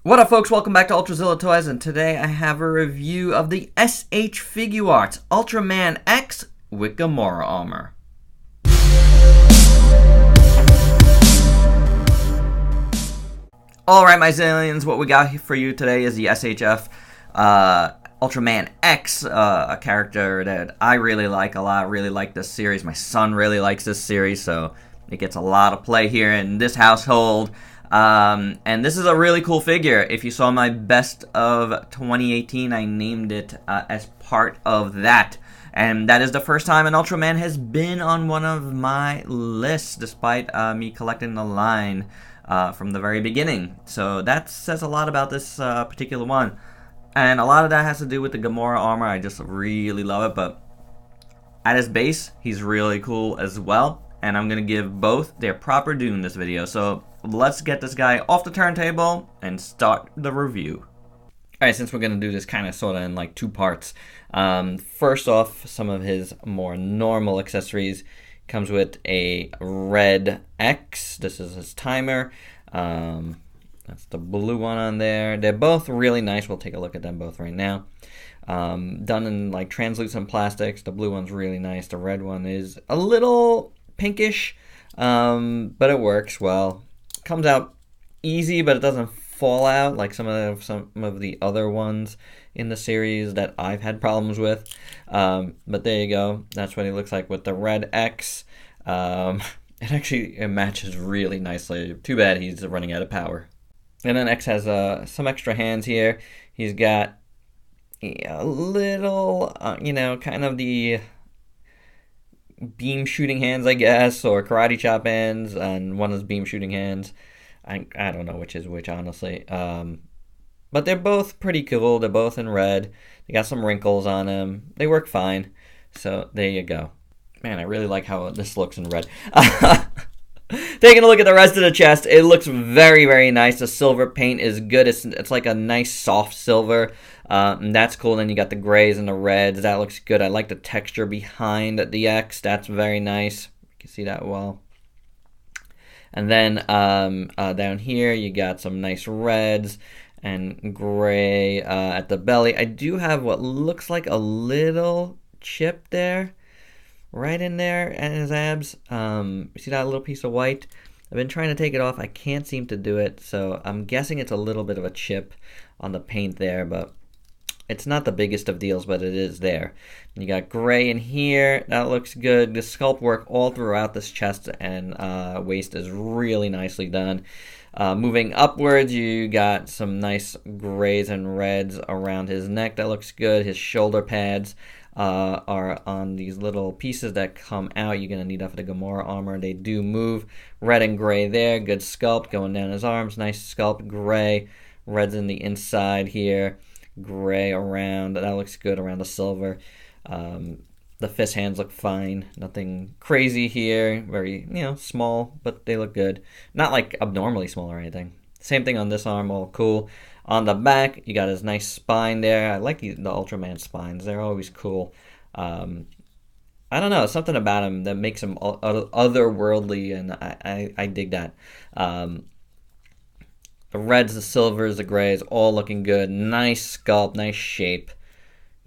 What up, folks? Welcome back to Ultrazilla Toys, and today I have a review of the SH Figuarts Ultraman X with Gamora armor. Alright, my Zillions, what we got for you today is the SHF Ultraman X, a character that I really like a lot. I really like this series. My son really likes this series, so it gets a lot of play here in this household. And this is a really cool figure. If you saw my best of 2018, I named it as part of that. And that is the first time an Ultraman has been on one of my lists, despite me collecting the line from the very beginning. So that says a lot about this particular one. And a lot of that has to do with the Gamora armor. I just really love it. But at his base, he's really cool as well. And I'm going to give both their proper due in this video. So let's get this guy off the turntable and start the review. Alright, since we're going to do this kind of sort of in like two parts. First off, some of his more normal accessories. Comes with a red X. This is his timer. That's the blue one on there. They're both really nice. We'll take a look at them both right now. Done in like translucent plastics. The blue one's really nice. The red one is a little pinkish, but it works well. Comes out easy, but it doesn't fall out like some of the other ones in the series that I've had problems with. But there you go. That's what he looks like with the red X. It matches really nicely. Too bad he's running out of power. And then X has some extra hands here. He's got a little, kind of the beam shooting hands, I guess, or karate chop hands, and one is beam shooting hands. I don't know which is which, honestly. But they're both pretty cool. They're both in red. They got some wrinkles on them. They work fine. So there you go. Man, I really like how this looks in red. Taking a look at the rest of the chest, it looks very, very nice. The silver paint is good. It's like a nice soft silver. And that's cool. Then you got the grays and the reds. That looks good. I like the texture behind the X. That's very nice. You can see that well. And then down here, you got some nice reds and gray at the belly. I do have what looks like a little chip there, right in there at his abs. See that little piece of white? I've been trying to take it off. I can't seem to do it, so I'm guessing it's a little bit of a chip on the paint there, but it's not the biggest of deals, but it is there. You got gray in here. That looks good. The sculpt work all throughout this chest and waist is really nicely done. Moving upwards, you got some nice grays and reds around his neck. That looks good. His shoulder pads are on these little pieces that come out. You're going to need that for the Gamora armor. They do move. Red and gray there. Good sculpt going down his arms. Nice sculpt. Gray. Red's in the inside here. Gray around. That looks good around the silver. The fist hands look fine. Nothing crazy here. Very, small, but they look good. Not like abnormally small or anything. Same thing on this arm. All cool. On the back, you got his nice spine there. I like the Ultraman spines. They're always cool. I don't know. Something about him that makes him otherworldly, and I dig that. The reds, the silvers, the grays, all looking good. Nice sculpt, nice shape.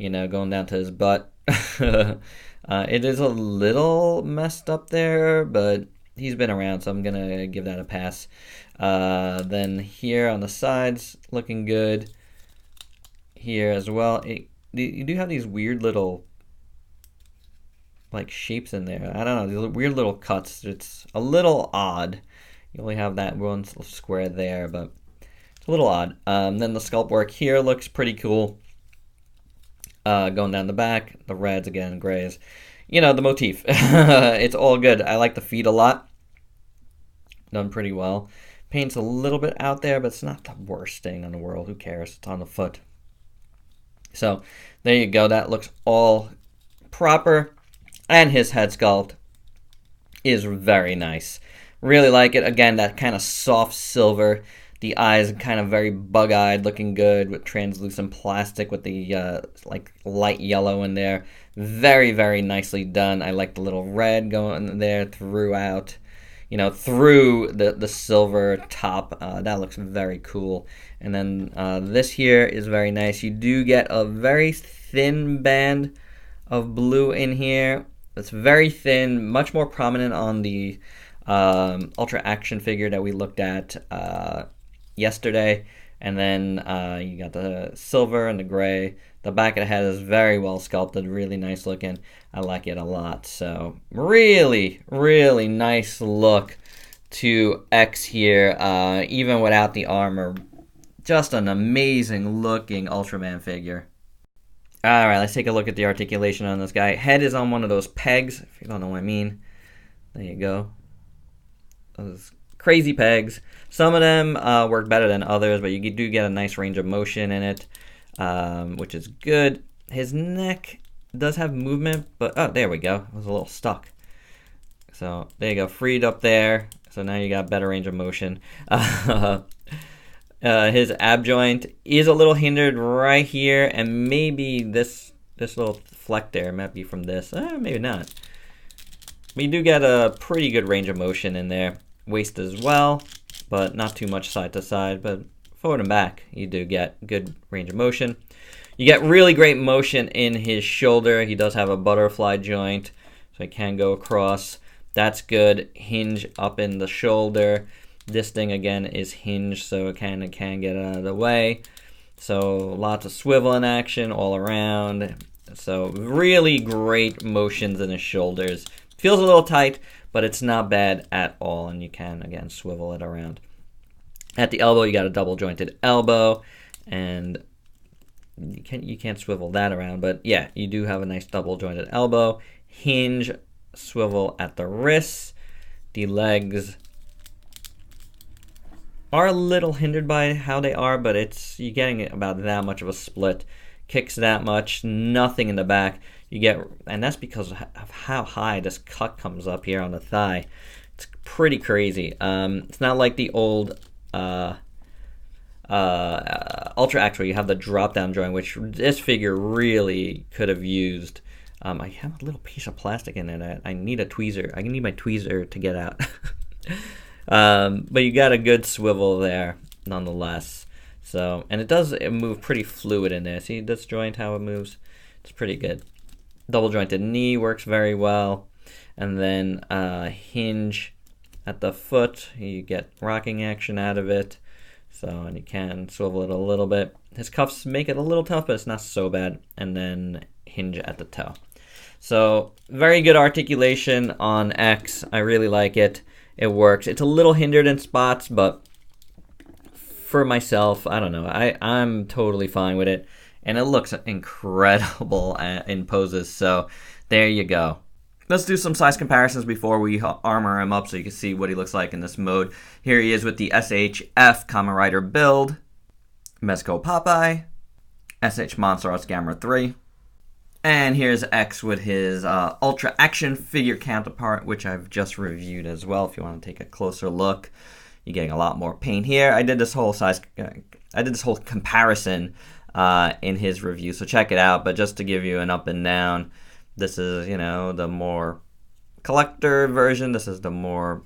Going down to his butt. It is a little messed up there, but he's been around, so I'm going to give that a pass. Then here on the sides, looking good. Here as well. You do have these weird little like shapes in there. I don't know, these weird little cuts. It's a little odd. You only have that one square there, but it's a little odd. Then the sculpt work here looks pretty cool. Going down the back, the reds again, grays. The motif. It's all good. I like the feet a lot. Done pretty well. Paint's a little bit out there, but it's not the worst thing in the world. Who cares? It's on the foot. So, there you go. That looks all proper. And his head sculpt is very nice. Really like it. Again, that kind of soft silver. The eyes kind of very bug-eyed, looking good with translucent plastic with the like light yellow in there. Very, very nicely done. I like the little red going there throughout. through the silver top. That looks very cool. And then this here is very nice. You do get a very thin band of blue in here. It's very thin, much more prominent on the Ultra Action figure that we looked at yesterday. And then you got the silver and the gray. The back of the head is very well sculpted, really nice looking. I like it a lot. So really, really nice look to X here, even without the armor. Just an amazing looking Ultraman figure. Alright, let's take a look at the articulation on this guy. Head is on one of those pegs, if you don't know what I mean. There you go. Those crazy pegs. Some of them work better than others, but you do get a nice range of motion in it, which is good. His neck does have movement, but oh, there we go. It was a little stuck. So there you go, freed up there. So now you got better range of motion. His ab joint is a little hindered right here, and maybe this little fleck there might be from this. Maybe not. But you do get a pretty good range of motion in there. Waist as well, but not too much side to side. But forward and back, you do get good range of motion. You get really great motion in his shoulder. He does have a butterfly joint, so he can go across. That's good. Hinge up in the shoulder. This thing again is hinged, so it can get out of the way. So lots of swivel in action all around. So really great motions in his shoulders. Feels a little tight, but it's not bad at all, and you can again swivel it around. At the elbow, you got a double jointed elbow, and you can't swivel that around, but yeah, you do have a nice double jointed elbow. Hinge, swivel at the wrists. The legs are a little hindered by how they are, but you're getting about that much of a split. Kicks that much, nothing in the back. You get, and that's because of how high this cut comes up here on the thigh. It's pretty crazy. It's not like the old Ultra Act where you have the drop down joint, which this figure really could have used. I have a little piece of plastic in it. I need a tweezer. I need my tweezer to get out. But you got a good swivel there, nonetheless. So, and it does move pretty fluid in there. See this joint, how it moves? It's pretty good. Double jointed knee works very well. And then hinge at the foot. You get rocking action out of it. So, and you can swivel it a little bit. His cuffs make it a little tough, but it's not so bad. And then hinge at the toe. So, very good articulation on X. I really like it. It works. It's a little hindered in spots, but for myself, I don't know. I'm totally fine with it. And it looks incredible in poses. So there you go. Let's do some size comparisons before we armor him up so you can see what he looks like in this mode. Here he is with the SHF Kamen Rider build. Mezco Popeye. SH Monster Arts Gamma 3. And here's X with his Ultra Action figure counterpart, which I've just reviewed as well. If you want to take a closer look, you're getting a lot more paint here. I did this whole comparison in his review, so check it out. But just to give you an up and down, this is the more collector version. This is the more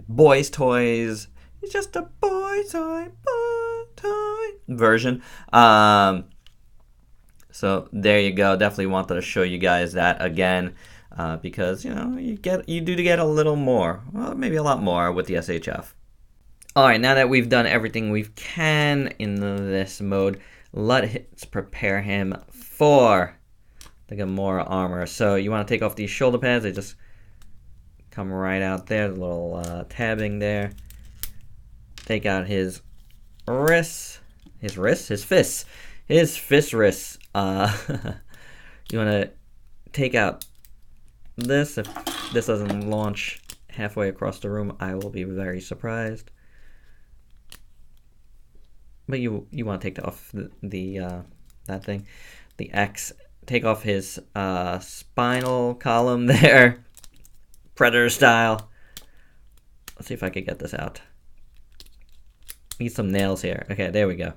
boys' toys. It's just a boy toy version. So there you go. Definitely wanted to show you guys that again because you do get a little more, well, maybe a lot more with the SHF. All right, now that we've done everything we can in this mode, let's prepare him for the Gamora armor. So you want to take off these shoulder pads. They just come right out there. The little tabbing there. Take out his wrists, his fists. His fist wrists. You want to take out this. If this doesn't launch halfway across the room, I will be very surprised. But you want to take off that thing, the X. Take off his spinal column there, Predator style. Let's see if I can get this out. Need some nails here. Okay, there we go.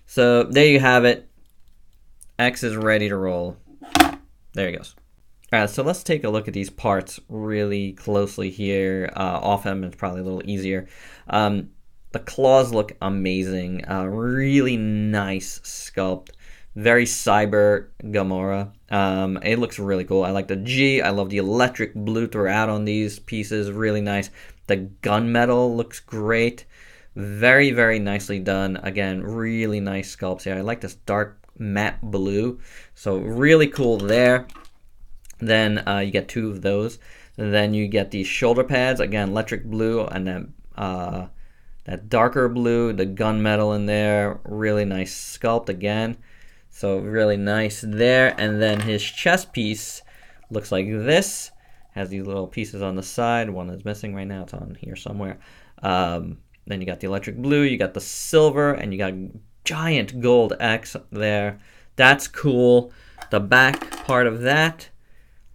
So there you have it. X is ready to roll. There he goes. Alright, so let's take a look at these parts really closely here. Off him, it's probably a little easier. The claws look amazing. Really nice sculpt. Very cyber Gamora. It looks really cool. I like the G. I love the electric blue throughout on these pieces. Really nice. The gunmetal looks great. Very, very nicely done. Again, really nice sculpts here. I like this dark matte blue. So really cool there. Then you get 2 of those. Then you get these shoulder pads. Again, electric blue and then that darker blue, the gunmetal in there. Really nice sculpt again. So really nice there. And then his chest piece looks like this. Has these little pieces on the side. One is missing right now. It's on here somewhere. Then you got the electric blue. You got the silver. And you got giant gold X there. That's cool. The back part of that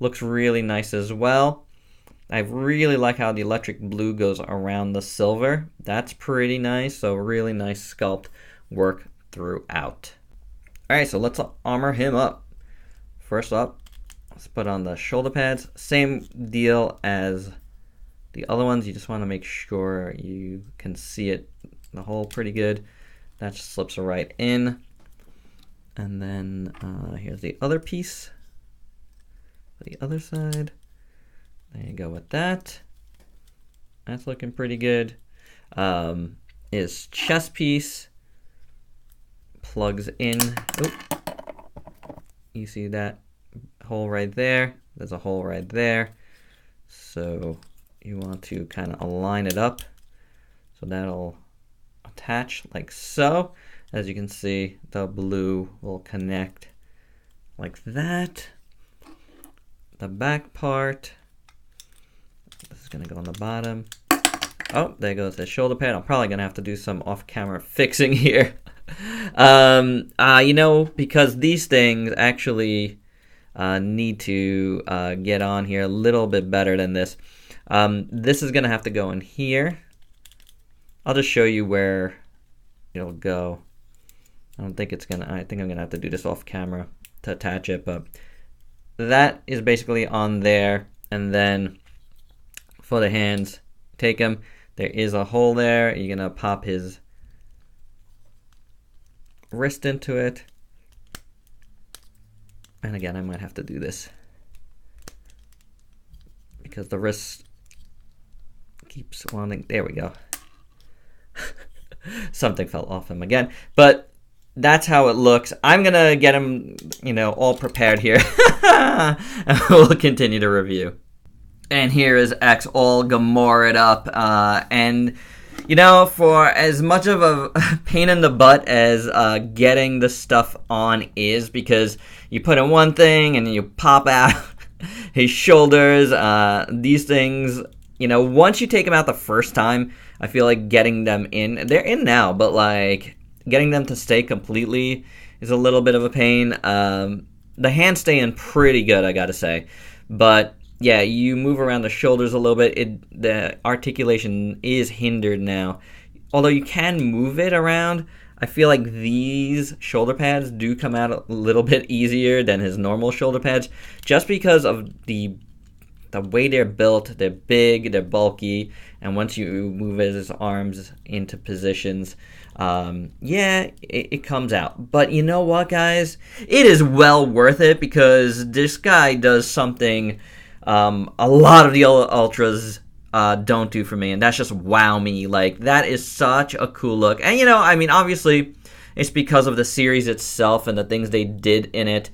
looks really nice as well. I really like how the electric blue goes around the silver. That's pretty nice. So really nice sculpt work throughout. Alright, so let's armor him up. First up, let's put on the shoulder pads. Same deal as the other ones. You just want to make sure you can see it, the hole pretty good. That just slips right in. And then here's the other piece. The other side. There you go with that. That's looking pretty good. His chest piece plugs in. Oop. You see that hole right there? There's a hole right there. So you want to kind of align it up. So that'll attach like so. As you can see, the blue will connect like that. The back part, this is going to go on the bottom. Oh, there goes the shoulder pad. I'm probably going to have to do some off-camera fixing here. You know, because these things actually need to get on here a little bit better than this. This is going to have to go in here. I'll just show you where it'll go. I think I'm going to have to do this off camera to attach it, but that is basically on there. And then for the hands, take them. There is a hole there. You're going to pop his wrist into it. And again, I might have to do this because the wrist keeps wanting. There we go. Something fell off him again. But that's how it looks. I'm going to get him, you know, all prepared here. And we'll continue to review. And here is X all Gamoraed up. And, you know, for as much of a pain in the butt as getting the stuff on is, because you put in one thing and you pop out his shoulders, these things, you know, once you take them out the first time, I feel like getting them in, they're in now, but like getting them to stay completely is a little bit of a pain. The hands stay in pretty good, I gotta say. But yeah, you move around the shoulders a little bit. The articulation is hindered now. Although you can move it around, I feel like these shoulder pads do come out a little bit easier than his normal shoulder pads, just because of the way they're built. They're big, they're bulky, and once you move his arms into positions, yeah, it comes out. But you know what, guys? It is well worth it, because this guy does something a lot of the Ultras don't do for me, and that's just wow me. Like, that is such a cool look. And, you know, I mean, obviously, it's because of the series itself and the things they did in it,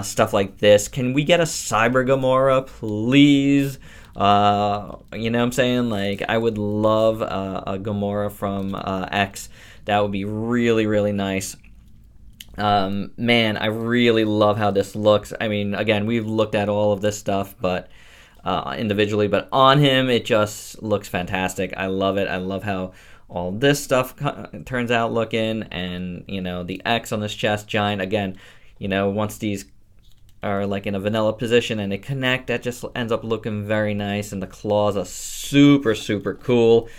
stuff like this. Can we get a Cyber Gamora, please? You know what I'm saying? Like, I would love a Gamora from X. That would be really, really nice. Man, I really love how this looks. I mean, again, we've looked at all of this stuff, but individually, but on him, it just looks fantastic. I love it. I love how all this stuff turns out looking, and, you know, the X on this chest, giant. Again, you know, once these are like in a vanilla position and they connect, that just ends up looking very nice, and the claws are super, super cool.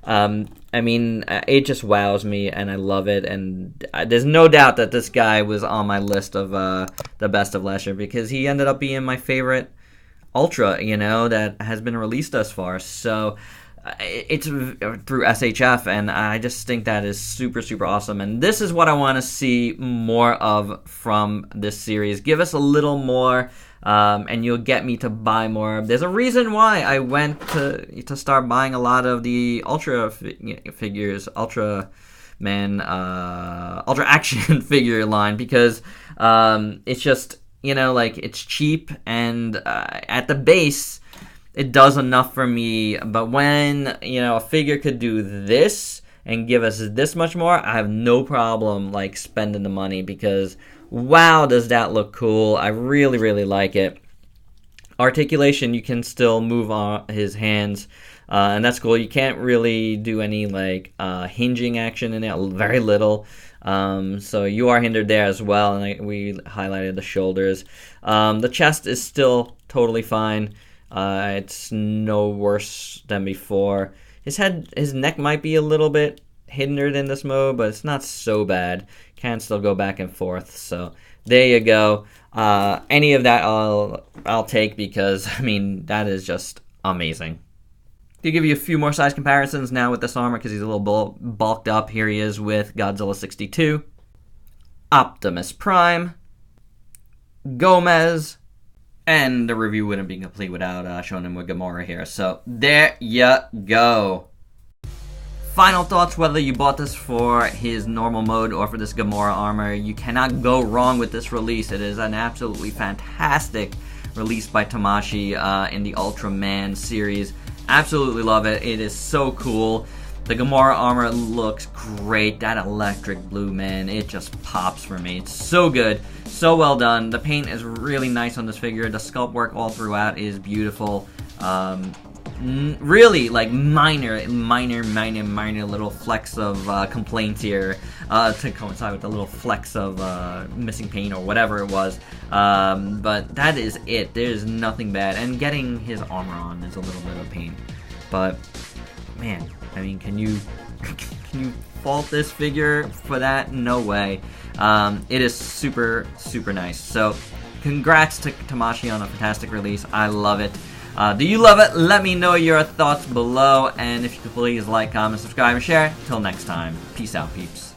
I mean, it just wows me, and I love it, and there's no doubt that this guy was on my list of the best of last year, because he ended up being my favorite Ultra, that has been released thus far. So it's through SHF, and I just think that is super, super awesome. And this is what I want to see more of from this series. Give us a little more, and you'll get me to buy more. There's a reason why I went to start buying a lot of the Ultra figures, Ultraman, Ultra Action figure line, because it's just, like, it's cheap, and at the base, it does enough for me. But when, a figure could do this and give us this much more, I have no problem, like, spending the money, because, wow, does that look cool. I really, really like it. Articulation, you can still move on his hands, and that's cool. You can't really do any, like, hinging action in it, very little. So you are hindered there as well, and we highlighted the shoulders. The chest is still totally fine. It's no worse than before. His neck might be a little bit hindered in this mode, but it's not so bad. Can still go back and forth. So there you go. Any of that I'll take, because I mean, that is just amazing. To give you a few more size comparisons now with this armor, because he's a little bulked up. Here he is with Godzilla 62, Optimus Prime, Gomez. And the review wouldn't be complete without showing him with Gamora here. So there you go. Final thoughts, whether you bought this for his normal mode or for this Gamora armor, you cannot go wrong with this release. It is an absolutely fantastic release by Tamashii in the Ultraman series. Absolutely love it. It is so cool. The Gamora armor looks great. That electric blue, man, it just pops for me. It's so good. So well done. The paint is really nice on this figure. The sculpt work all throughout is beautiful. Really, like, minor little flecks of complaints here to coincide with the little flecks of missing paint or whatever it was. But that is it. There's nothing bad. And getting his armor on is a little bit of pain. But, man, I mean, can you fault this figure for that? No way. It is super, super nice. So, congrats to Tamashii on a fantastic release. I love it. Do you love it? Let me know your thoughts below. And if you could please like, comment, subscribe, and share. Till next time. Peace out, peeps.